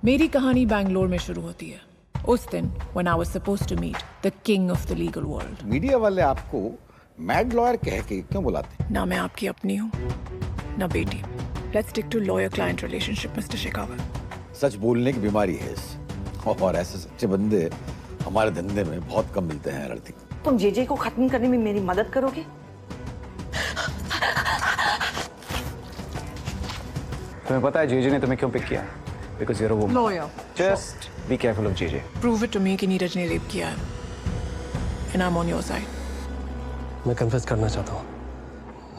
मेरी कहानी बैंगलोर में शुरू होती है उस दिन when I was supposed to meet the king of the legal world. Media वाले आपको मैड लॉयर कह के क्यों बुलाते? ना मैं आपकी अपनी हूँ ना बेटी. Let's stick to lawyer-client relationship, Mr. Shekhawat. सच बोलने की बीमारी है इस, और ऐसे सच्चे बंदे हमारे धंधे में बहुत कम मिलते हैं लड़की. तुम जेजे को खत्म करने में मेरी मदद करोगे? तुम्हें पता है जेजे ने तुम्हें क्यों पिक किया? Because you're a woman. Lawyer. Just be careful of JJ. Prove it to me कि नीरज ने रेप किया है. And I'm on your side. मैं कन्फेस करना चाहता हूँ,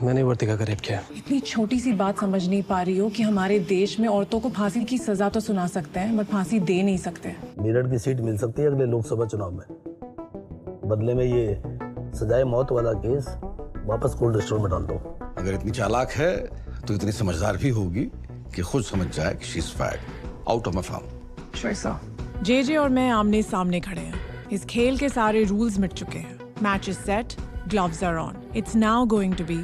मैंने वर्तिका का रेप किया है। इतनी छोटी सी बात समझ नहीं पा रही हो कि हमारे देश में औरतों को फांसी की सजा तो सुना सकते हैं बट फांसी दे नहीं सकते. मेरठ की सीट मिल सकती है अगले लोकसभा चुनाव में. बदले में ये सजाए मौत वाला केस वापस कोल्ड स्टोर में डाल दो. अगर इतनी चालाक है तो इतनी समझदार भी होगी कि खुद समझ जाए कि she is fired out of my firm. JJ और मैं आमने सामने खड़े हैं. इस खेल के सारे रूल्स मिट चुके हैं. Match is set, gloves are on. It's now going to be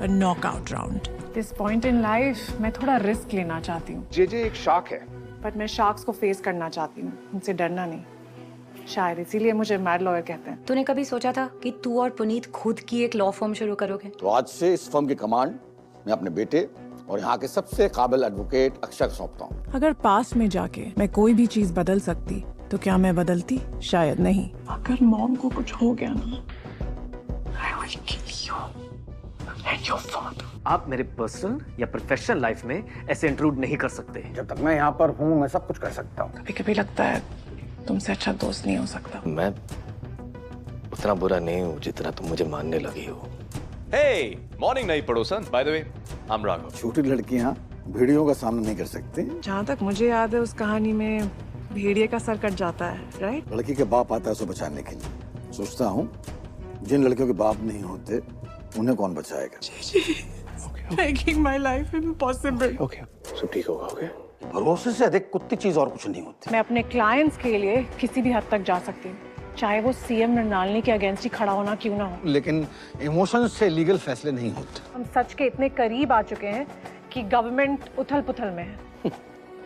a knockout round. This point in life मैं थोड़ा रिस्क लेना चाहती हूँ. जेजे एक शार्क है. बट मैं शार्क्स को फेस करना चाहती हूँ, उनसे डरना नहीं. शायद इसीलिए मुझे मैड लॉयर कहते हैं. तूने कभी सोचा था कि तू और पुनीत खुद की एक लॉ फर्म शुरू करोगे? तो आज से इस फर्म की कमांड मैं अपने बेटे और यहाँ के सबसे काबिल एडवोकेट अक्षय को सौंपता हूँ. अगर पास्ट में जाके मैं कोई भी चीज बदल सकती तो क्या मैं बदलती? शायद नहीं. अगर मॉम को कुछ हो गया ना, I will kill you and your father. आप मेरे पर्सनल या प्रोफेशनल लाइफ में ऐसे इंट्रूड नहीं कर सकते. जब तक मैं यहाँ पर हूँ मैं सब कुछ कर सकता हूँ. कभी-कभी लगता है तुमसे अच्छा दोस्त नहीं हो सकता. मैं उतना बुरा नहीं हूँ जितना तुम मुझे मानने लगी हो. Hey, morning नई पड़ोसन. By the way, I'm Raghav. छोटी लड़कियाँ भेड़ियों का सामना नहीं कर सकती. जहाँ तक मुझे याद है उस कहानी में भेड़िए का सर कट जाता है, राइट? लड़की के बाप आता है उसे बचाने के लिए. सोचता हूँ जिन लड़कियों के बाप नहीं होते उन्हें कौन बचाएगा. Making my life impossible. Okay, सब ठीक होगा. ओके, भरोसे से अधिक कुत्ती चीज और कुछ नहीं होती. मैं अपने क्लाइंट्स के लिए किसी भी हद तक जा सकती हूँ, चाहे वो सीएम मृणालिनी के अगेंस्ट ही खड़ा होना क्यों ना हो. लेकिन इमोशन से लीगल फैसले नहीं होते. हम सच के इतने करीब आ चुके हैं कि गवर्नमेंट उथल-पुथल में है.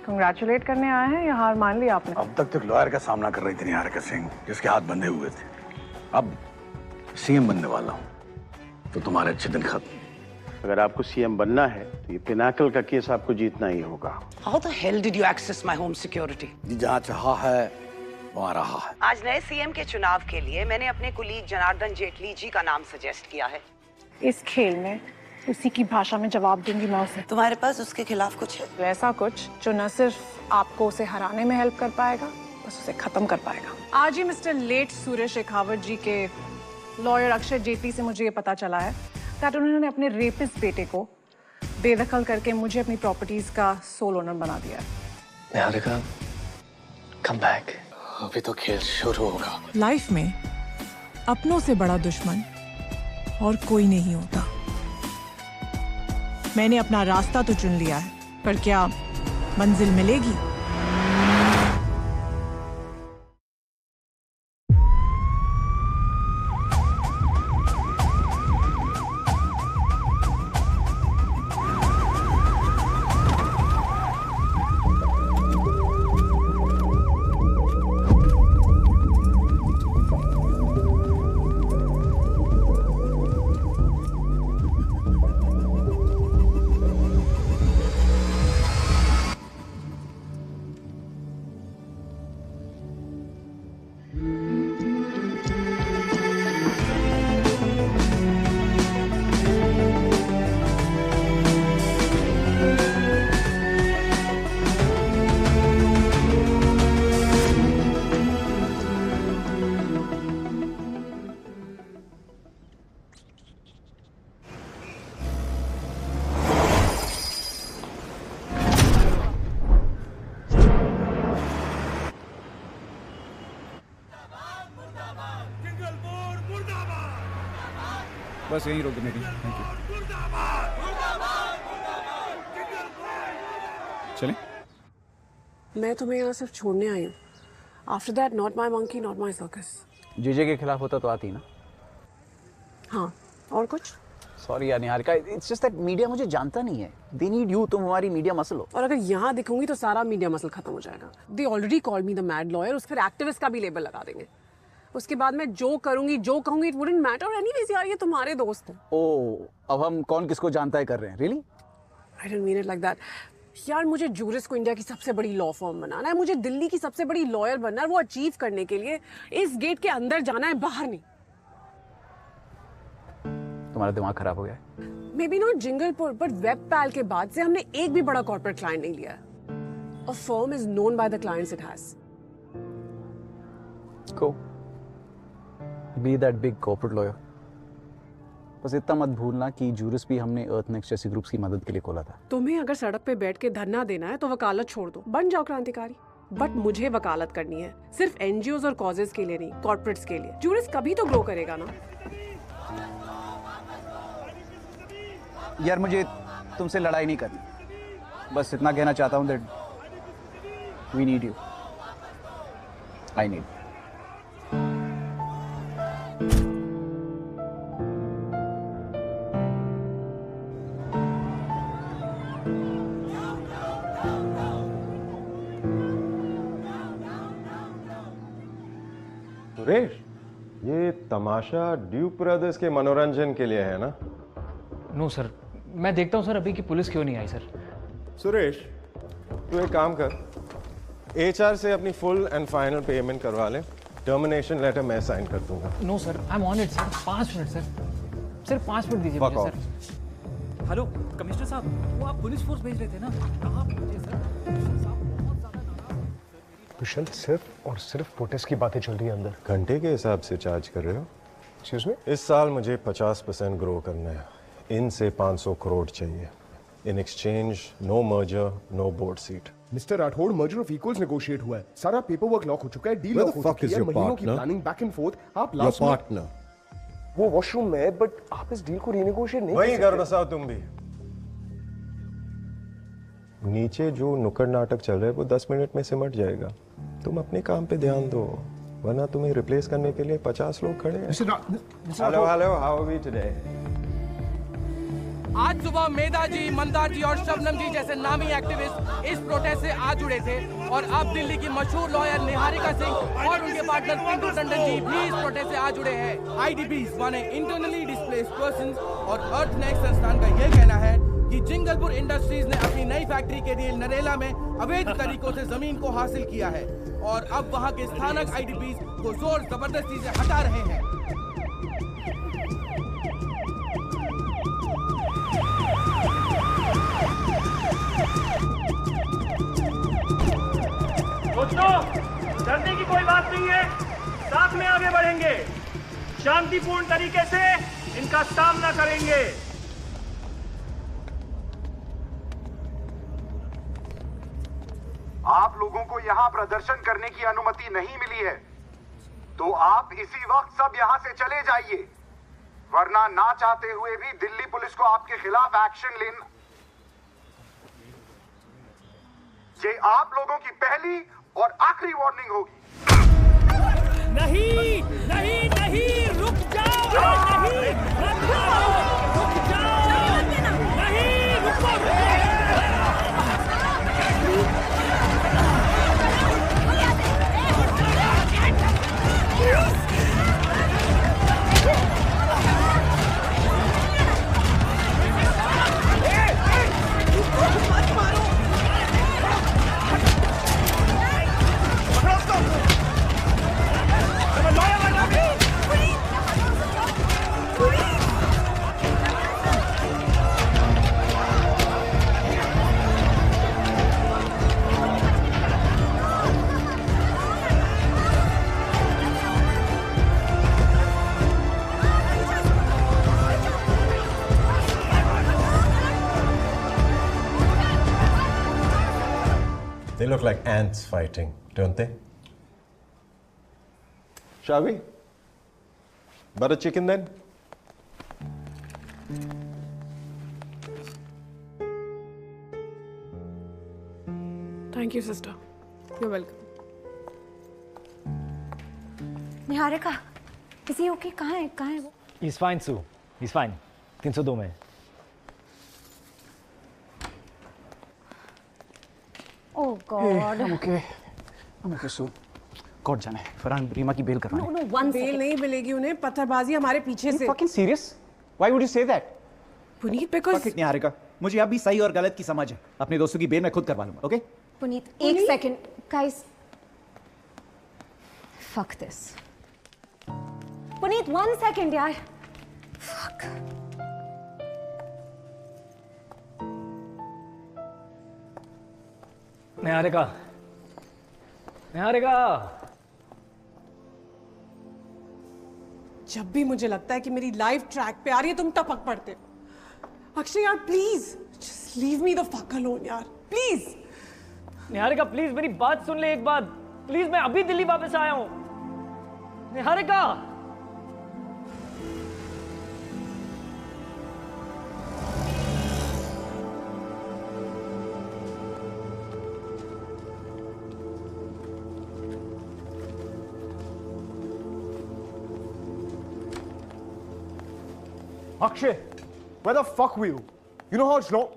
कंग्रेचुलेट करने आए हैं या हार मान ली आपने? अब तक लॉयर का सामना कर रही थी निहारिका सिंह, जिसके हाथ बंधे हुए थे. अब सीएम बनने वाला हूँ तो तुम्हारे अच्छे दिन खत्म. अगर आपको सीएम बनना है तो ये पिनाकल का केस आपको जीतना ही होगा. How the hell did you access my home security? जहाँ चाहा है वहाँ रहा है. आज नए सीएम के चुनाव के लिए मैंने अपने कुलीग जनार्दन जेटली जी का नाम सजेस्ट किया है. इस खेल में उसी की भाषा में जवाब दूंगी मैं उसे. तुम्हारे पास उसके खिलाफ कुछ है? ऐसा कुछ जो न सिर्फ आपको उसे हराने में हेल्प कर पाएगा, बस उसे खत्म कर पाएगा. आज ही मिस्टर लेट सूर्य शेखावत जी के लॉयर अक्षय जेटली से मुझे ये पता चला है कि उन्होंने अपने रेपिस्ट बेटे को बेदखल करके मुझे अपनी प्रॉपर्टीज का सोल ओनर बना दिया है. Niharika, come back. अभी तो खेल शुरू होगा. लाइफ में अपनों से बड़ा दुश्मन और कोई नहीं होता. मैंने अपना रास्ता तो चुन लिया है, पर क्या मंजिल मिलेगी? बस यहीं रोक देने की. Thank you. चलें? मैं तुम्हें यहाँ सिर्फ छोड़ने आई हूँ. After that not my monkey not my circus. JJ के खिलाफ होता तो आती ना. हाँ, और कुछ? सॉरी यार Niharika, it's just that media मुझे जानता नहीं है. दे नीड यू, तुम हमारी मीडिया मसल हो. और अगर यहाँ दिखूंगी तो सारा मीडिया मसल खत्म हो जाएगा. They already called me the mad lawyer, उस फिर एक्टिविस्ट का भी लेबल लगा देंगे. उसके बाद मैं जो करूंगी जो कहूंगी इट वुडंट मैटर एनीवेज. यार ये तुम्हारे दोस्त हैं. ओ, अब हम कौन किसको जानता है कर रहे हैं. Really? I don't mean it like that. यार मुझे जूरिस को इंडिया की सबसे बड़ी लॉ फर्म बनाना है, मुझे दिल्ली की सबसे बड़ी लॉयर बनना है. वो अचीव करने के लिए इस गेट के अंदर जाना है, बाहर नहीं. तुम्हारा दिमाग खराब हो गया है. May be not Jinglepur but web pal के बाद से हमने एक भी बड़ा कॉर्पोरेट क्लाइंट नहीं लिया. A firm is known by the clients it has. Go. Be that big corporate lawyer. बस इतना मत भूलना कि जूरिस भी हमने अर्थ नेक्स्ट जैसी ग्रुप्स की मदद के लिए खोला था. तुम्हें अगर सड़क पे बैठ के धरना देना है तो वकालत छोड़ दो, बन जाओ क्रांतिकारी. बट मुझे वकालत करनी है, सिर्फ एनजीओज और कॉजेज के लिए नहीं, कॉर्पोरेट्स के लिए. जूरिस कभी तो ग्रो करेगा ना. यार मुझे तुमसे लड़ाई नहीं करनी, बस इतना कहना चाहता हूँ that we need you. I need. Suresh, ये तमाशा ड्यूक ब्रदर्स के मनोरंजन के लिए है ना? नो सर, मैं देखता हूँ सर अभी की पुलिस क्यों नहीं आई सर. सुरेश, तू एक काम कर, एचआर से अपनी फुल एंड फाइनल पेमेंट करवा ले. टर्मिनेशन लेटर मैं साइन कर दूंगा. No sir, I am on it sir. 5 minute sir, सिर्फ 5 मिनट दीजिए मुझे सर. हेलो कमिश्नर साहब, वो आप पुलिस फोर्स भेज रहे थे ना, कहाँ पहुंचे सर? कुशल, सिर्फ और सिर्फ प्रोटेस्ट की बातें चल रही है अंदर. घंटे के हिसाब से चार्ज कर रहे हो? Excuse me? इस साल मुझे 50% ग्रो करना है. इनसे 500 करोड़ चाहिए. In exchange no merger, no board seat. Mister Rathore, merger of equals negotiate हुआ है, सारा पेपर वर्क लॉक हो चुका है, डील लॉक हो चुकी है, महीनों की प्लानिंग बैक एंड फोर्थ. आप लास्ट पार्टनर वो वॉशरूम में है, बट आप इस डील को रीनेगोशिएट नहीं वही कर बसाओ तुम भी. नीचे जो नुक्कड़ नाटक चल रहा है वो 10 मिनट में सिमट जाएगा. तुम अपने काम पे ध्यान दो, वरना तुम्हें रिप्लेस करने के लिए 50 लोग खड़े हैं. Hello hello, how are we today? आज सुबह मेधा जी, मंदार जी और शबनम जी जैसे नामी एक्टिविस्ट इस प्रोटेस्ट से आ जुड़े थे. और अब दिल्ली की मशहूर लॉयर निहारिका सिंह और उनके पार्टनर पिंटू टंडन जी भी इस प्रोटेस्ट से आ जुड़े हैं. आईडीपीज माने इंटरनली डिस्प्लेस्ड पर्संस और अर्थ नेक्स्ट संस्थान का यह कहना है कि जिंगलपुर इंडस्ट्रीज ने अपनी नई फैक्ट्री के लिए नरेला में अवैध तरीकों से जमीन को हासिल किया है और अब वहां के स्थानक आईडीपीज को जोर जबरदस्ती से हटा रहे हैं. दोस्तों, डरने की कोई बात नहीं है, साथ में आगे बढ़ेंगे, शांतिपूर्ण तरीके से इनका सामना करेंगे. आप लोगों को यहाँ प्रदर्शन करने की अनुमति नहीं मिली है, तो आप इसी वक्त सब यहाँ से चले जाइए, वरना ना चाहते हुए भी दिल्ली पुलिस को आपके खिलाफ एक्शन लेना. ये आप लोगों की पहली और आखिरी वार्निंग होगी. नहीं नहीं नहीं, रुक जाओ. नहीं रुक जाओ. नहीं रुको. They look like ants fighting, don't they? Shall we? Butter chicken then? Thank you, sister. You're welcome. Niharika, is he okay? कहाँ है वो? He's fine, Sue. He's fine. 302 में। Oh god. I'm okay soon. Court जाना है, फरहान रीमा की bell करवानी। No, one bell नहीं मिलेगी उन्हें, पत्थरबाजी हमारे पीछे से। Fucking serious? Why would you say that? Puneet because Niharika, मुझे अब भी सही और गलत की समझ है। अपने दोस्तों की बेल मैं खुद करवा लूंगा, ओके? पुनीत एक second, guys. Fuck this. Puneet 1 second यार। Fuck. निहारिका, निहारिका। जब भी मुझे लगता है कि मेरी लाइफ ट्रैक पे आ रही है तुम टपक पड़ते हो। अक्षय यार please just leave me the fuck alone यार प्लीज। निहारिका प्लीज मेरी बात सुन ले एक बार प्लीज। मैं अभी दिल्ली वापस आया हूं। Niharika. Akshay, where the fuck were you? You know how it's long?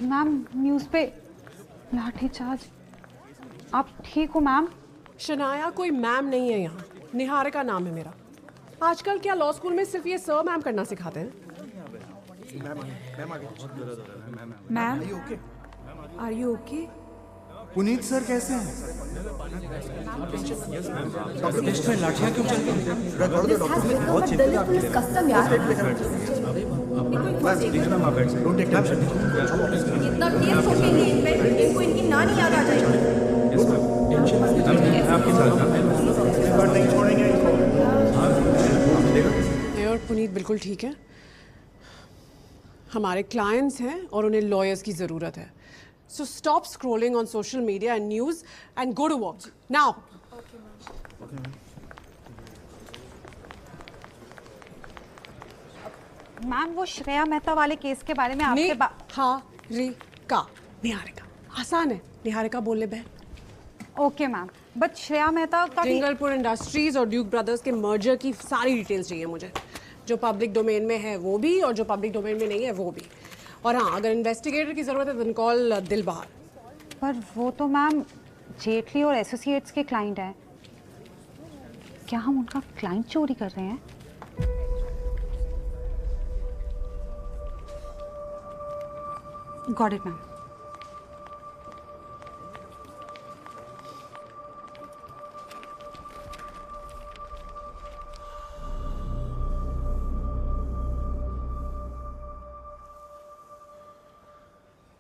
Ma'am news पे लाठीचार्ज। आप ठीक हो मैम? शनाया कोई मैम नहीं है यहाँ, निहारिका नाम है मेरा। आजकल क्या लॉ स्कूल में सिर्फ ये सर मैम करना सिखाते हैं? Ma'am are you okay? Puneet sir कैसे हैं? लाठियां क्यों चल रही इनको इनकी नानी याद आ जाएगी। और पुनीत बिल्कुल ठीक है। हमारे क्लाइंट्स हैं और उन्हें लॉयर्स की जरूरत है। So stop scrolling on social media and news and go to work now. Ma'am वो श्रेया मेहता वाले केस के बारे में आपसे निहारिका। निहारिका आसान है, निहारिका बोल ले बहन। Okay ma'am, but Shreya Mehta का जिंगलपुर इंडस्ट्रीज और ड्यूक ब्रदर्स के मर्जर की सारी डिटेल्स चाहिए मुझे, जो पब्लिक डोमेन में है वो भी और जो पब्लिक डोमेन में नहीं है वो भी। और हाँ, अगर इन्वेस्टिगेटर की जरूरत है तो कॉल दिलबहार। पर वो तो मैम जेटली और एसोसिएट्स के क्लाइंट हैं। क्या हम उनका क्लाइंट चोरी कर रहे हैं? Got it ma'am.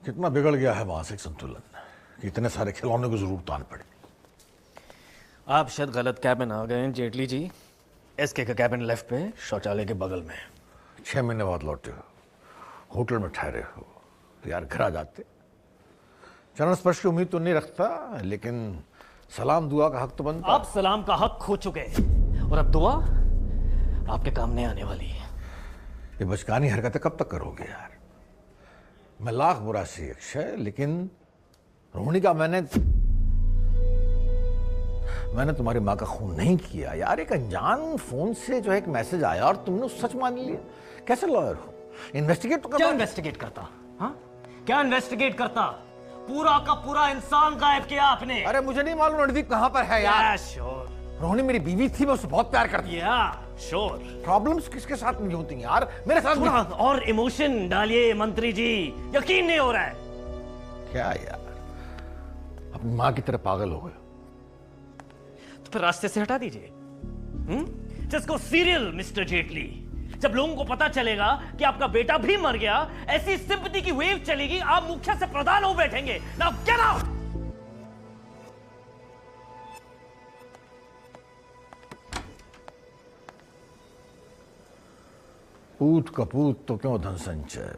कितना बिगड़ गया है मानसिक संतुलन कि इतने सारे खिलौने को जरूरत आन पड़ी। आप शायद गलत कैबिन आ गए हैं जेटली जी। एसके का कैबिन लेफ्ट पे शौचालय के बगल में। 6 महीने बाद लौटे हो, होटल में ठहरे हो, तो यार घर आ जाते। चरण स्पर्श की उम्मीद तो नहीं रखता, लेकिन सलाम दुआ का हक तो बनता। आप सलाम का हक खो चुके हैं और अब दुआ आपके काम नहीं आने वाली है। ये बचकानी हरकतें कब तक करोगे यार? मैं लाख बुरा सी अक्षय, लेकिन रोहिणी का मैंने तुम्हारी माँ का खून नहीं किया यार। एक अनजान फोन से जो एक मैसेज आया और तुमने सच मान लिया। कैसे लॉयर हो? इन्वेस्टिगेट तो क्या इन्वेस्टिगेट करता? हाँ क्या इन्वेस्टिगेट करता? पूरा का पूरा इंसान गायब किया आपने। अरे मुझे नहीं मालूम रणदीप कहाँ पर है यार। श्योर रोहिणी मेरी बीवी थी, मैं उससे बहुत प्यार करती थी। श्योर प्रॉब्लम्स किसके साथ नहीं होती यार, मेरे साथ थोड़ा और इमोशन डालिए मंत्री जी, यकीन नहीं हो रहा है। क्या यार, अपनी माँ की तरह पागल हो गए। तो फिर रास्ते से हटा दीजिए। जिसको सीरियल मिस्टर जेटली, जब लोगों को पता चलेगा कि आपका बेटा भी मर गया, ऐसी सिंपैथी की वेव चलेगी, आप मुख्य से प्रधान हो बैठेंगे। Now get out. पूत कपूत तो क्यों धन संचय,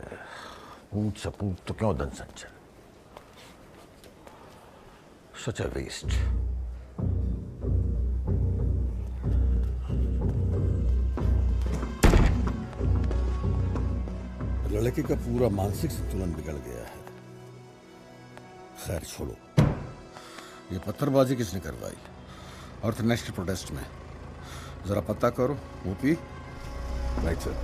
पूत सपूत तो क्यों धन संचय। सच अ वेस्ट। लड़के का पूरा मानसिक संतुलन बिगड़ गया है। खैर छोड़ो, ये पत्थरबाजी किसने करवाई? और फिर नेक्स्ट प्रोटेस्ट में जरा पता करो। OP right sir.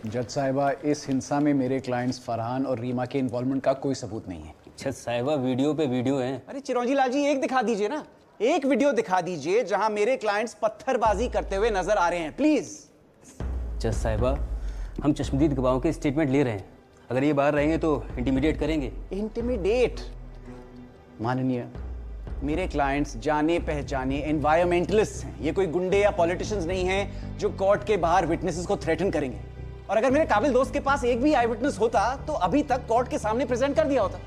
जज साहिबा, इस हिंसा में मेरे क्लाइंट्स फरहान और रीमा के इन्वॉल्वमेंट का कोई सबूत नहीं है। जज साहिबा, वीडियो पे वीडियो है। अरे चिरौंजी लाल जी, एक दिखा दीजिए ना, एक वीडियो दिखा दीजिए जहां मेरे क्लाइंट्स पत्थरबाजी करते हुए नजर आ रहे हैं, प्लीज। जज साहिबा, हम चश्मदीद गवाहों के स्टेटमेंट ले रहे हैं। अगर ये बाहर रहेंगे तो इंटिमिडेट करेंगे। इंटिमिडेट? माननीय, मेरे क्लाइंट्स जाने पहचाने एनवायरमेंटलिस्ट हैं। ये कोई गुंडे या पॉलिटिशियंस नहीं हैं जो कोर्ट के बाहर विटनेसेस को थ्रेटन करेंगे। और अगर मेरे काबिल दोस्त के पास एक भी आई विटनेस होता तो अभी तक कोर्ट के सामने प्रेजेंट कर दिया होता।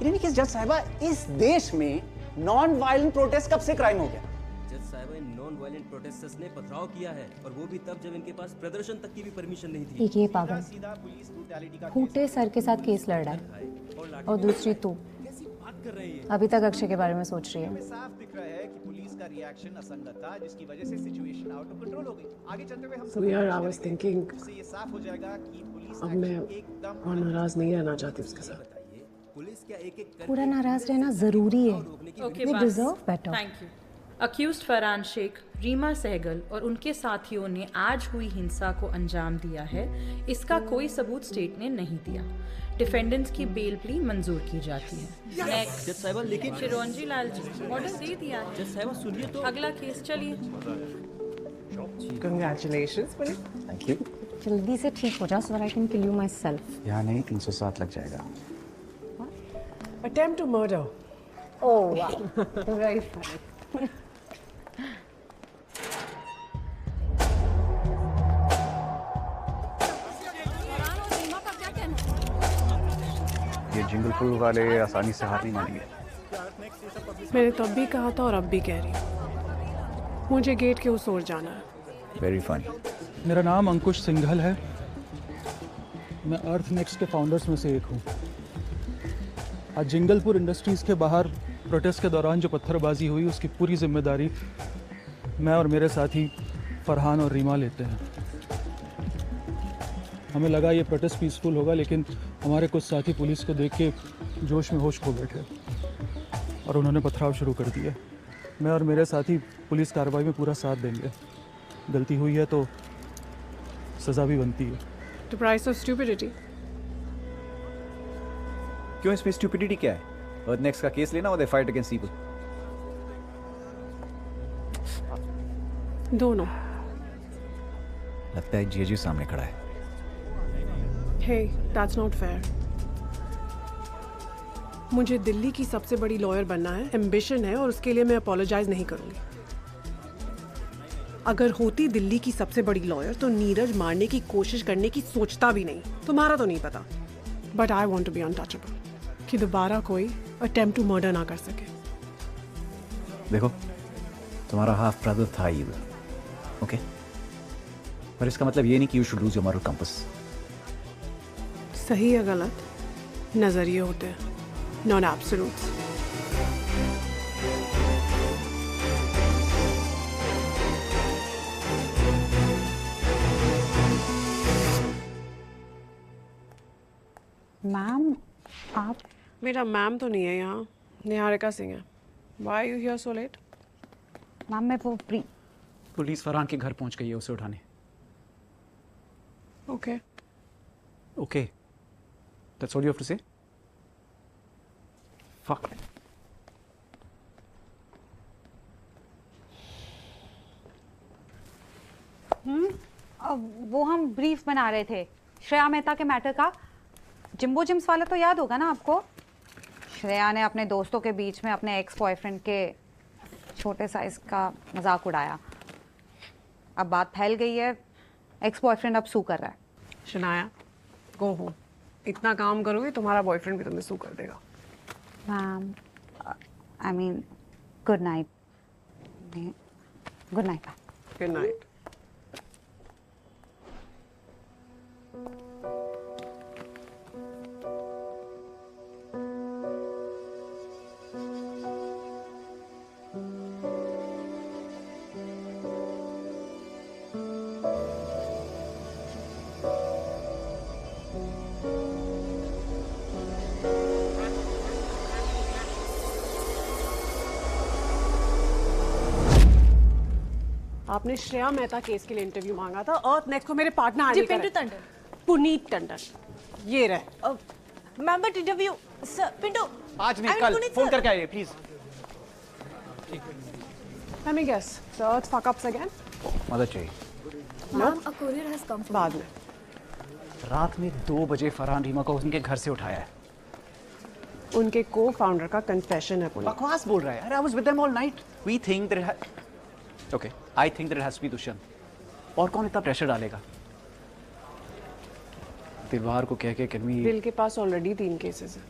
जज साहिबा, इस देश में नॉन वायलेंट प्रोटेस्ट कब से क्राइम हो गया? जज साहिबा, इन नॉन वायलेंट प्रोटेस्टर्स ने पथराव किया है, और वो भी तब जब इनके पास प्रदर्शन तक की भी परमिशन नहीं थी। एक ये पागल फूटे सर के साथ केस लड़ रहा है, और दूसरी तू अभी तक अक्षय के बारे में सोच रही है। साफ दिख रहा है कि पुलिस का रिएक्शन असंगत था, जिसकी वजह से सिचुएशन आउट ऑफ कंट्रोल हो गई। आगे चलते हुए हम So यार, I was thinking, ये साफ हो जाएगा कि पुलिस अब मैं और नाराज नहीं रहना चाहती उसके साथ। पूरा नाराज रहना जरूरी है। We deserve better. Thank you. Accused Farhan Shaikh, Reema Sehgal और उनके साथियों ने आज हुई हिंसा को अंजाम दिया है, इसका कोई सबूत स्टेट ने नहीं दिया। डिफेंडेंट्स की बेल प्ली मंजूर की जाती है। नेक्स्ट जज साहिबा, लेकिन चिरौंजी लाल जी, ऑर्डर दे दिया है। जज साहिबा सुनिए तो। अगला केस चलिए। Congratulations, police. Thank you. जल्दी से ठीक हो जा so that I can kill you myself. यहाँ नहीं, 307 लग जाएगा। Attempt to murder. Oh wow, very funny. ये जिंगल पुल वाले आसानी से हार नहीं मानेंगे। मैंने तब भी कहा था और अब भी कह रही हूँ, मुझे गेट के उस ओर जाना है। Very funny. मेरा नाम अंकुश सिंघल है, मैं अर्थ नेक्स्ट के फाउंडर्स में से एक हूँ। आज जिंगलपुर इंडस्ट्रीज़ के बाहर प्रोटेस्ट के दौरान जो पत्थरबाजी हुई, उसकी पूरी जिम्मेदारी मैं और मेरे साथी फरहान और रीमा लेते हैं। हमें लगा ये प्रोटेस्ट पीसफुल होगा, लेकिन हमारे कुछ साथी पुलिस को देख के जोश में होश खो बैठे और उन्होंने पथराव शुरू कर दिया। मैं और मेरे साथी पुलिस कार्रवाई में पूरा साथ देंगे। गलती हुई है तो सज़ा भी बनती है। The price of stupidity. क्यों इसमें स्टूपिडिटी क्या है? अर्थ नेक्स्ट का केस लेना और दे फाइट अगेंस्ट ईविल। दोनों। लगता है जेजे सामने खड़ा है। Hey, that's not fair. मुझे दिल्ली की सबसे बड़ी लॉयर बनना है, एम्बिशन है, और उसके लिए मैं अपोलोजाइज नहीं करूंगी। अगर होती दिल्ली की सबसे बड़ी लॉयर तो नीरज मारने की कोशिश करने की सोचता भी नहीं। तुम्हारा तो नहीं पता, but I want to be untouchable, कि दोबारा कोई अटेम्प्ट टू मर्डर ना कर सके। देखो, तुम्हारा हाफ ब्रदर था ईविल, ओके? पर इसका मतलब ये नहीं कि you should lose your moral compass. सही या गलत नजरिए होते हैं, नॉट एब्सोल्यूट्स। मैम, आप? मेरा मैम तो नहीं है यहाँ, निहारिका सिंह है। Why are you here so late? Ma'am, मैं वो पुलिस फरहान के घर पहुंच गई है उसे उठाने। Okay. Okay. That's all you have to say? Fuck. वो हम ब्रीफ बना रहे थे श्रेया मेहता के मैटर का। जिम्बो जिम्स वाला तो याद होगा ना आपको? श्रेया ने अपने दोस्तों के बीच में अपने एक्स बॉयफ्रेंड के छोटे साइज का मजाक उड़ाया। अब बात फैल गई है, एक्स बॉयफ्रेंड अब सू कर रहा है। Shanaya, go home. इतना काम करोगे तुम्हारा बॉयफ्रेंड भी तुम्हें सू कर देगा। Ma'am, I mean good night. Good night. Good night. आपने श्रेया मेहता केस के लिए इंटरव्यू मांगा था। अर्थ नेक्स्ट को मेरे पार्टनर आने पिंटू टंडन। पुनीत टंडन। ये रहे। Ma'am but interview sir Pintu आज नहीं कल फोन करके आइए please. Let me guess. The Earth fuck ups again? मदद चाहिए। Ma'am, a courier has come for बाद में। रात में 2 बजे फरहान रीमा को उनके घर से उठाया है। उनके को-फाउंडर का कन्फेशन है पुनीत। बकवास बोल रहा है यार। I was with them all night. We think that okay, I think that it has to be Dushyant. और कौन इतना प्रेशर डालेगा? दिलवार को कह के can we... दिल के पास ऑलरेडी 3 केसेस हैं।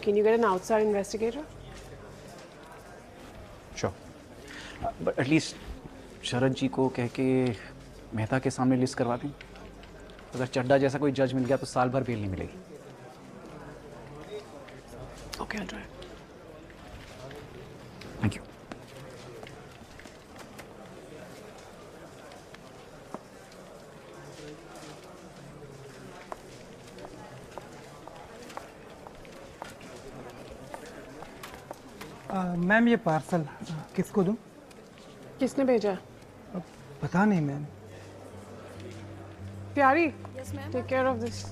Can you get an outside investigator? Sure. But at least शरद जी को कह के मेहता के सामने लिस्ट करवा दें। अगर चड्डा जैसा कोई जज मिल गया तो साल भर बेल नहीं मिलेगी। Okay, I'll try. Thank you. Ma'am ये पार्सल किसको दूं? किसने भेजा? पता नहीं मैम। प्यारी, टेक केयर ऑफ दिस।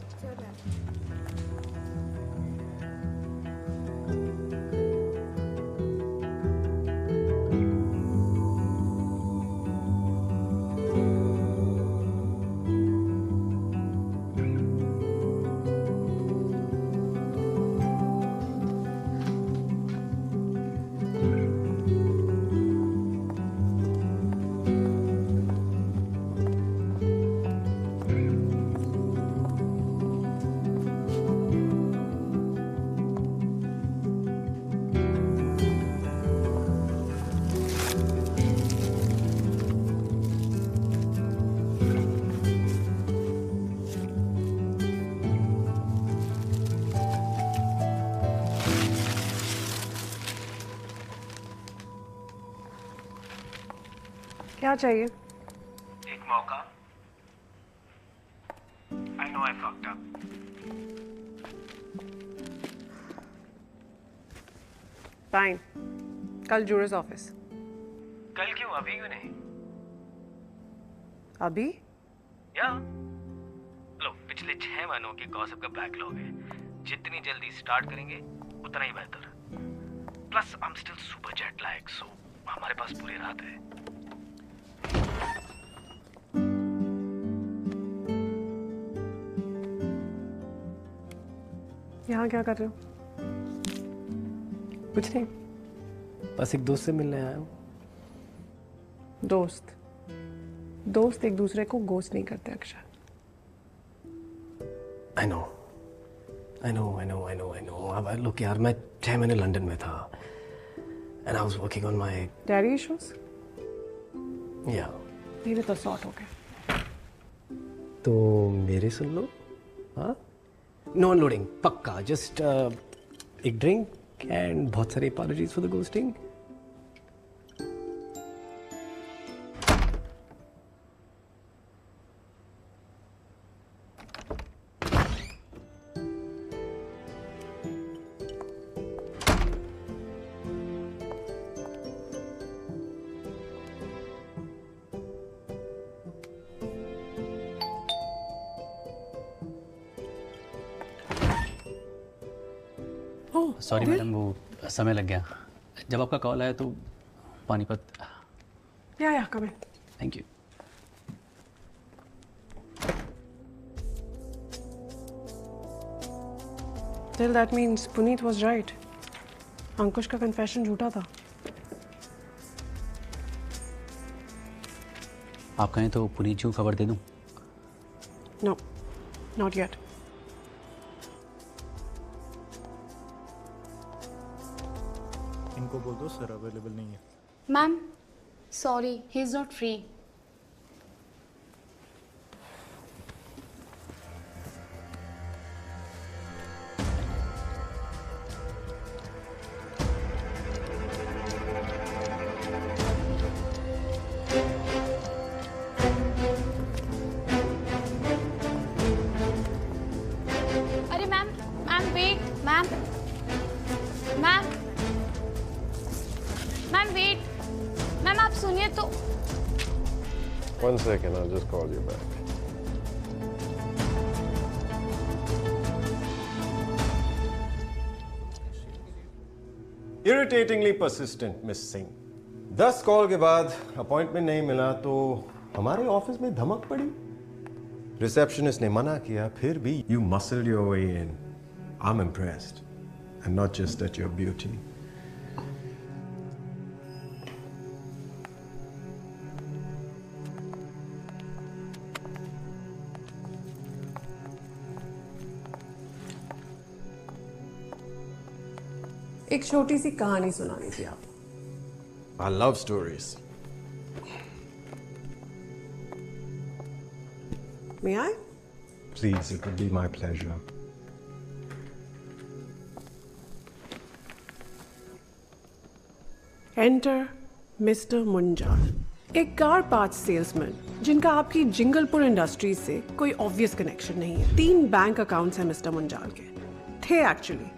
क्या चाहिए? एक मौका। I know I fucked up. Fine. कल जूरस ऑफिस। कल क्यों? अभी क्यों नहीं? अभी? या लो, पिछले 6 महीनों की गॉसिप का बैकलॉग है। जितनी जल्दी स्टार्ट करेंगे उतना ही बेहतर। Plus I am still super jet lag, so हमारे पास पूरी रात है। यहाँ क्या कर रहे हो? कुछ नहीं, बस एक दोस्त से मिलने आया हूँ। दोस्त एक दूसरे को गोस्ट नहीं करते अक्षर। I know. अब लोग यार, मैं 6 महीने लंदन में था and I was working on my daddy issues. Yeah. मेरे तो सॉर्ट हो गए। तो मेरे सुन लो। हाँ, नॉन लोडिंग पक्का। जस्ट एक ड्रिंक एंड बहुत सारी apologies for the ghosting. Sorry madam, वो समय लग गया। जब आपका कॉल आया तो Panipat. Yeah come in. Thank you. Still, that means Puneet was right. Ankush का कन्फेशन झूठा था. आप कहें तो पुनीत जी को खबर दे दूं? No, not yet. इनको बोल दो सर अवेलेबल नहीं है. Ma'am, sorry, he is not free. अरे ma'am, ma'am wait, ma'am, ma'am, ma'am wait, ma'am आप सुनिए तो. One second, I'll just call you back. Irritatingly persistent, Miss Singh. 10 call के बाद अपॉइंटमेंट नहीं मिला तो हमारे ऑफिस में धमक पड़ी. रिसेप्शनिस्ट ने मना किया, फिर भी you muscled your way in. I'm impressed, and not just at your beauty. एक छोटी सी कहानी सुनानी थी आप. I love stories. May I? Please, it would be my pleasure. Enter Mr. Munjal, एक कार पार्ट्स सेल्समैन जिनका आपकी जिंगलपुर इंडस्ट्रीज से कोई ऑब्वियस कनेक्शन नहीं है. 3 बैंक अकाउंट्स हैं मिस्टर मुंजाल के. थे एक्चुअली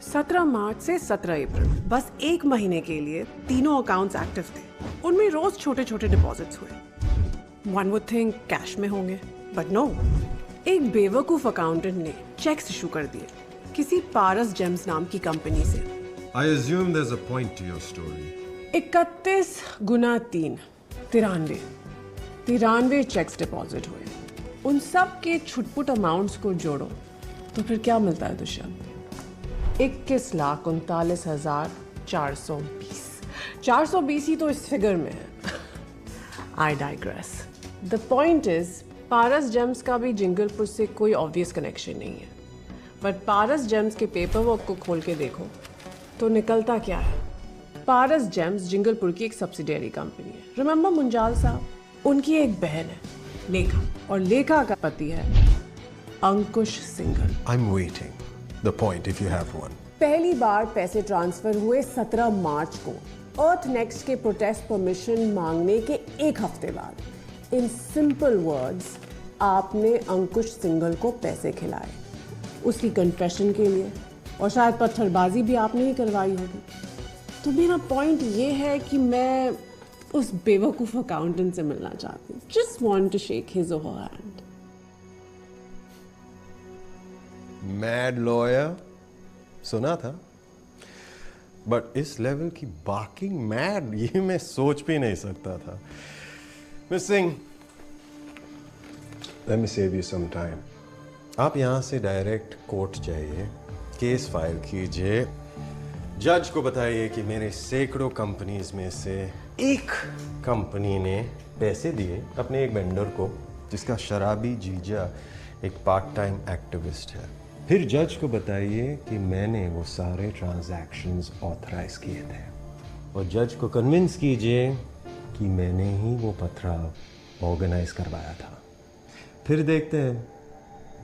17 मार्च से 17 अप्रैल, बस 1 महीने के लिए तीनों अकाउंट्स एक्टिव थे. उनमें रोज छोटे छोटे डिपॉजिट्स हुए. वन वुड थिंक कैश में होंगे, बट नो. एक बेवकूफ अकाउंटेंट ने चेक्स इशू कर दिए किसी पारस जेम्स नाम की कंपनी से. I assume there's a point to your story. 31 गुना 3 93 चेक्स डिपॉजिट हुए. उन सब के छुटपुट अमाउंट्स को जोड़ो तो फिर क्या मिलता है दुष्यंत? 21,39,420. 420 ही तो इस फिगर में है. I digress. The point is Paras James का भी जिंगलपुर से कोई ऑब्वियस कनेक्शन नहीं है. बट पारस जेम्स के पेपर वर्क को खोल के देखो तो निकलता क्या है? पारस जेम्स जिंगलपुर की एक सब्सिडियरी कंपनी है. रिमेंबर मुंजाल साहब? उनकी एक बहन है लेखा, और लेखा का पति है अंकुश Singhal. I'm waiting. The point, if you have one. पहली बार पैसे ट्रांसफर हुए 17 मार्च को अर्थ नेक्स्ट के प्रोटेस्ट परमिशन मांगने के 1 हफ्ते बाद. इन सिंपल वर्ड्स, आपने अंकुश सिंघल को पैसे खिलाए उसकी कन्फेशन के लिए, और शायद पत्थरबाजी भी आपने ही करवाई होगी. तो मेरा पॉइंट ये है कि मैं उस बेवकूफ अकाउंटेंट से मिलना चाहती हूँ. Just want to shake his और हर हैंड. मैड लॉयर सुना था, बट इस लेवल की बाकिंग मैड ये मैं सोच भी नहीं सकता था. Miss Singh, let me save you some time. आप यहां से डायरेक्ट कोर्ट जाइए, केस फाइल कीजिए, जज को बताइए कि मेरे सैकड़ों कंपनीज में से एक कंपनी ने पैसे दिए अपने एक वेंडर को जिसका शराबी जीजा एक पार्ट टाइम एक्टिविस्ट है. फिर जज को बताइए कि मैंने वो सारे ट्रांजैक्शंस ऑथराइज किए थे, और जज को कन्विंस कीजिए कि मैंने ही वो पथराव ऑर्गेनाइज करवाया था. फिर देखते हैं,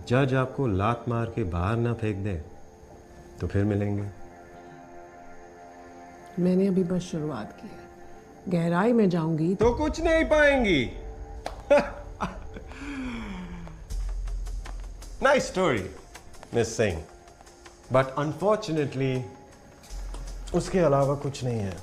जज आपको लात मार के बाहर ना फेंक दे तो फिर मिलेंगे. मैंने अभी बस शुरुआत की है. गहराई में जाऊंगी तो कुछ नहीं पाएंगी. Nice story miss Singh, but unfortunately उसके अलावा कुछ नहीं है.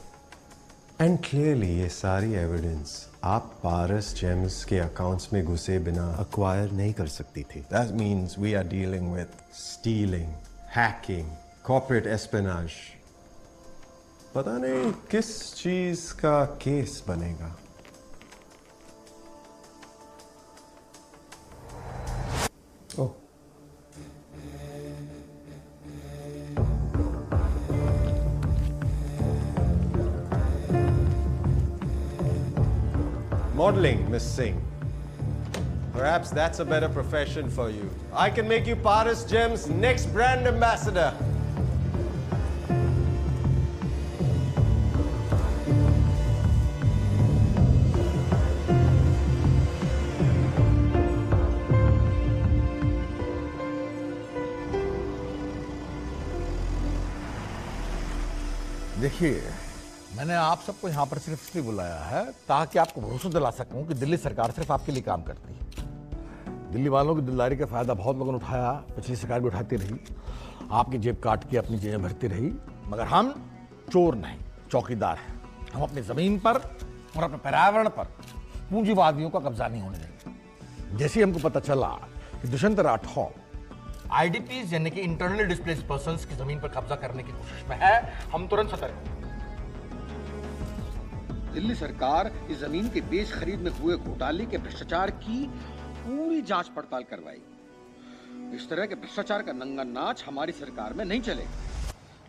एंड क्लियरली ये सारी एविडेंस आप पारस जेम्स के अकाउंट्स में घुसे बिना अक्वायर नहीं कर सकती थी. That means we are dealing with stealing, hacking, corporate espionage. पता नहीं किस चीज का केस बनेगा. ओह, Modeling, Miss Singh. Perhaps that's a better profession for you. I can make you Paris Gems' next brand ambassador. देखिए, मैंने आप सबको यहाँ पर सिर्फ इसलिए बुलाया है ताकि आपको भरोसा दिला सकूं कि दिल्ली सरकार सिर्फ आपके लिए काम करती है। दिल्ली वालों की दिलदारी का फायदा बहुत लोगों ने उठाया, पिछली सरकार भी उठाती रही, आपकी जेब काट के अपनी जेबें भरती रही, मगर हम चोर नहीं, चौकीदार हैं। हम अपनी जमीन पर और अपने पर्यावरण पर पूंजीवादियों का कब्जा नहीं होने देंगे। जैसे ही हमको पता चला कि दुष्यंत राठौर आईडीपीज यानी कि इंटरनली डिस्प्लेस्ड पर्संस की जमीन पर कब्जा करने की कोशिश में है, हम तुरंत सतर्क हुए। दिल्ली सरकार इस जमीन के बेच खरीद में हुए घोटाले के भ्रष्टाचार की पूरी जांच पड़ताल करवाएगी। इस तरह के भ्रष्टाचार का नंगा नाच हमारी सरकार में नहीं चलेगा।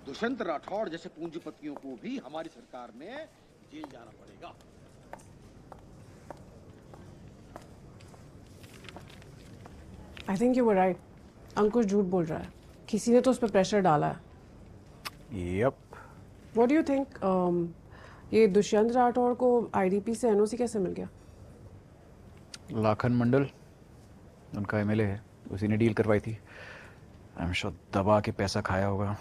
दुष्यंत राठौर जैसे पूंजीपतियों को भी हमारी सरकार में जेल जाना पड़ेगा। I think you were right. अंकुश झूठ बोल रहा है, किसी ने तो उस पर प्रेशर डाला है। Yep. What do you think? ये दुष्यंत राठौर को आईडीपी से एनओसी कैसे मिल गया? लाखन मंडल उनका एमएलए है, उसी ने डील करवाई थी। आई एम श्योर दबा के पैसा खाया होगा।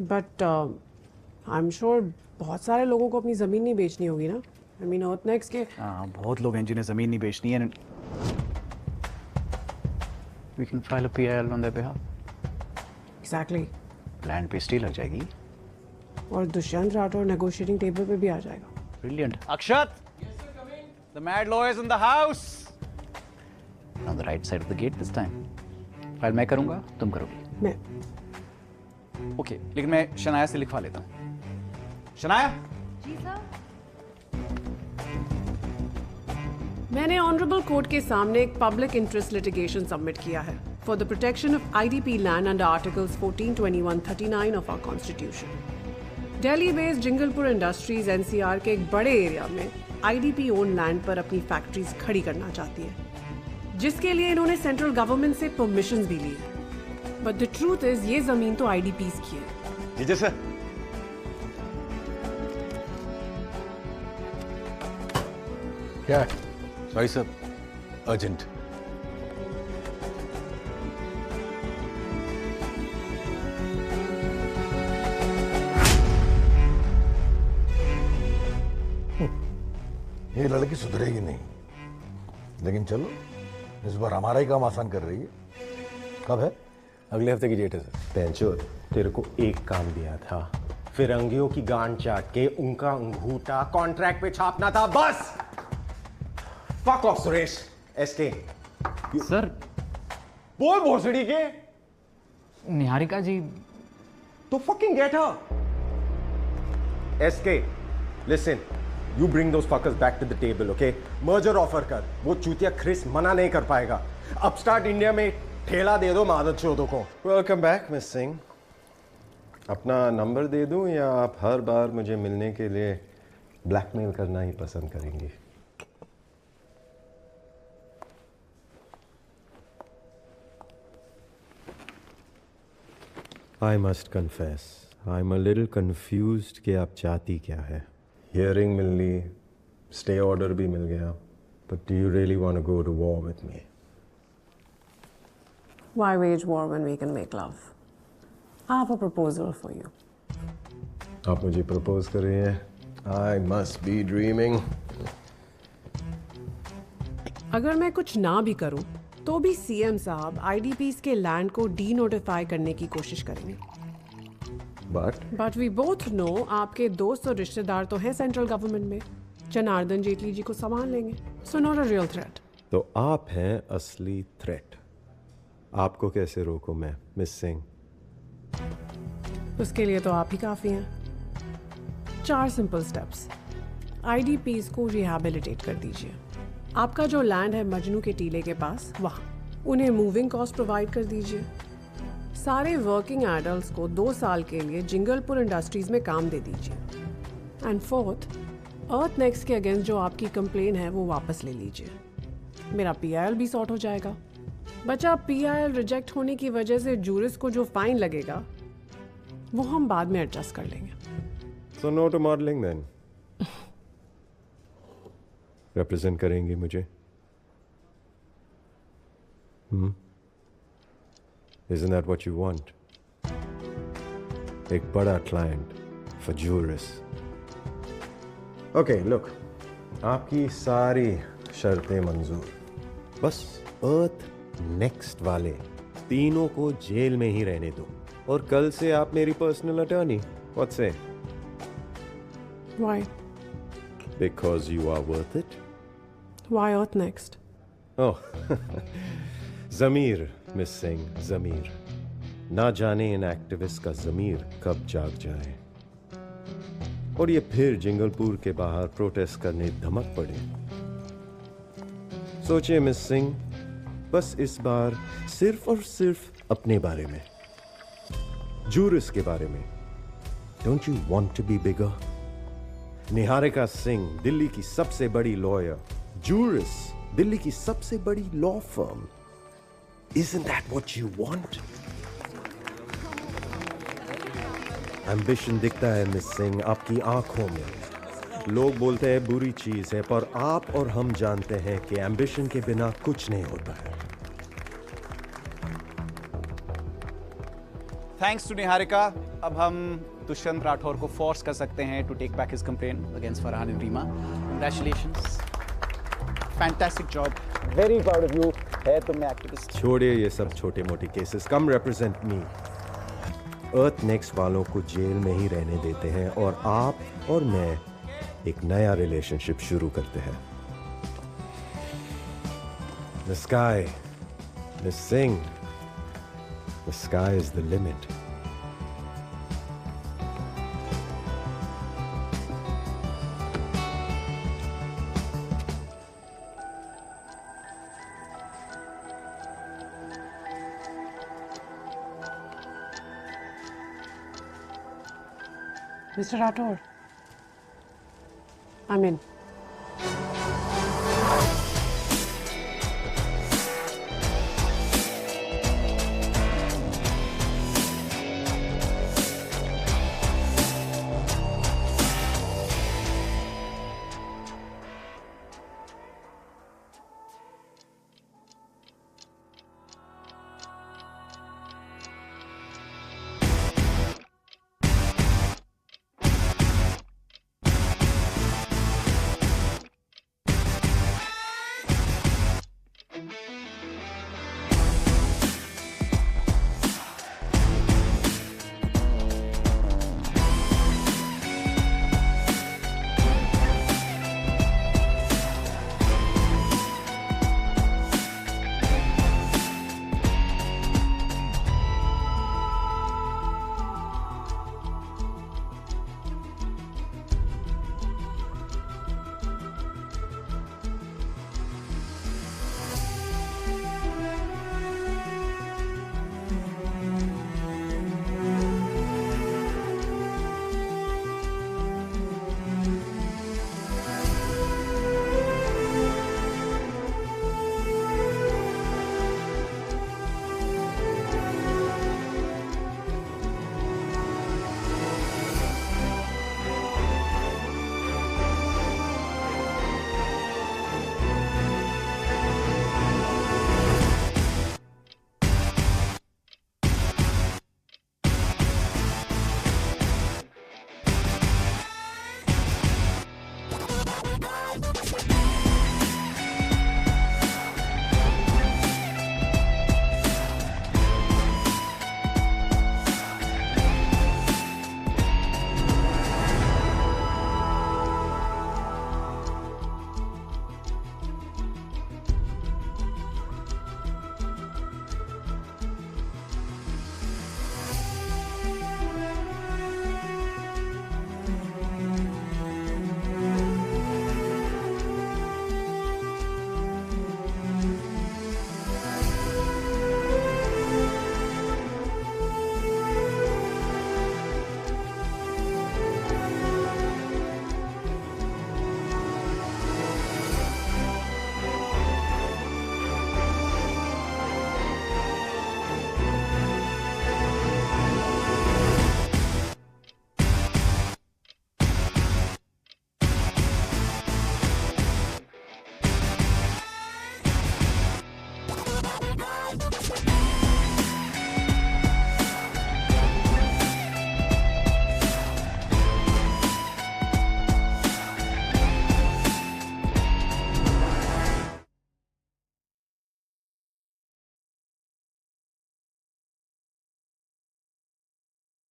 बट आई एम श्योर बहुत सारे लोगों को अपनी ज़मीन नहीं बेचनी होगी ना। आई मीन अर्थनेक्स के हाँ, बहुत लोग हैं जिन्हें ज़मीन नहीं बेचनी है। We can file a PIL on their behalf. Exactly. Land पे स्टे लग जाएगी। और दुष्यंत राठौर नेगोशिएटिंग टेबल पे भी आ जाएगा। Brilliant. Akshat. The mad lawyer is in the house. On the right side of the gate this time. File मैं करूंगा, तुम करोगी। मैं। ओके, लेकिन मैं शनाया से लिखवा लेता हूँ। शनाया। जी सर। मैंने ऑनरेबल कोर्ट के सामने एक पब्लिक इंटरेस्ट लिटिगेशन सबमिट किया है for the protection of IDP land under articles 14, 21, 39 of our constitution. Delhi based Jinglepur industries NCR के एक बड़े एरिया में आईडीपी ओन लैंड पर अपनी फैक्ट्रीज खड़ी करना चाहती है, जिसके लिए इन्होंने सेंट्रल गवर्नमेंट से परमिशंस भी ली है। बट द ट्रूथ इज ये जमीन तो आईडीपीज की है। जी सर। क्या है? Sorry sir, urgent. ये लड़की सुधरेगी नहीं, लेकिन चलो इस बार हमारा ही काम आसान कर रही है। कब है? अगले हफ्ते की डेट है सर। पेंचो, तेरे को एक काम दिया था, फिरंगियों की गांड चाट के उनका अंगूठा कॉन्ट्रैक्ट पे छापना था, बस। Fuck off, Suresh. SK। Sir. बोल भोसड़ी के। निहारिका जी। तो fucking get her। SK, listen, you bring those fuckers back to the table, okay? Merger offer कर, वो चूतिया क्रिस मना नहीं कर पाएगा। अपस्टार्ट इंडिया में ठेला दे दो मादर चौधों को। Welcome back, Miss Singh। अपना नंबर दे दूं या आप हर बार मुझे मिलने के लिए ब्लैकमेल करना ही पसंद करेंगी? I must confess, I'm a little confused कि आप चाहती क्या है। Hearing मिल ली, stay order भी मिल गया, but do you really want to go to war with me? Why wage war when we can make love? I have a proposal for you. आप मुझे propose कर रही हैं? I must be dreaming. अगर मैं कुछ ना भी करूं, तो भी सीएम साहब आईडीपीज के लैंड को डी नोटिफाई करने की कोशिश करेंगे। बट वी बोथ नो आपके दोस्त और रिश्तेदार तो हैं सेंट्रल गवर्नमेंट में, जनार्दन जेटली जी को संभाल लेंगे। So not a real threat. तो आप हैं असली थ्रेट। आपको कैसे रोकूं मैं, मिस सिंह? उसके लिए तो आप ही काफी हैं। 4 सिंपल स्टेप्स। आईडीपीज को रिहैबिलिटेट कर दीजिए। आपका जो लैंड है मजनू के टीले के पास, वहाँ उन्हें मूविंग कॉस्ट प्रोवाइड कर दीजिए। सारे वर्किंग एडल्ट्स को 2 साल के लिए जिंगलपुर इंडस्ट्रीज में काम दे दीजिए। एंड 4th, अर्थ नेक्स्ट के अगेंस्ट जो आपकी कंप्लेन है वो वापस ले लीजिए। मेरा PIL भी सॉर्ट हो जाएगा। बचा PIL रिजेक्ट होने की वजह से जूरिस को जो फाइन लगेगा वो हम बाद में एडजस्ट कर लेंगे। So no to modeling then. Represent करेंगे मुझे? Isn't that what you want? एक बड़ा client for Juris. Okay, look. आपकी सारी शर्तें मंजूर। बस अर्थ नेक्स्ट वाले तीनों को जेल में ही रहने दो और कल से आप मेरी personal attorney. What say? Why? Because you are worth it. Why Earth Next? Oh, Zameer, miss Singh, Zameer. ना जाने इन एक्टिविस्ट का ज़मीर कब जाग जाए और ये फिर जिंगलपुर के बाहर प्रोटेस्ट करने धमक पड़े। सोचिए मिस सिंह, बस इस बार सिर्फ और सिर्फ अपने बारे में, जूरिस के बारे में। Don't you want to be bigger? Niharika Singh Delhi की सबसे बड़ी लॉयर, जूरिस दिल्ली की सबसे बड़ी law firm. Isn't that what you want? Ambition दिखता है मिस सिंह आपकी आंखों में। लोग बोलते हैं बुरी चीज है, पर आप और हम जानते हैं कि एम्बिशन के बिना कुछ नहीं होता है। थैंक्स टू निहारिका, अब हम दुष्यंत राठौर को फोर्स कर सकते हैं to take back his complain against Farhan and Reema. Congratulations, fantastic job, very proud of you. है तुम एक्टिविस्ट। छोड़िए ये सब छोटे मोटे cases, come represent me. Earth next वालों को जेल में ही रहने देते हैं और आप और मैं एक नया रिलेशनशिप शुरू करते हैं। The sky, Miss Singh, the sky is the limit. Mr. Rathore, I'm in.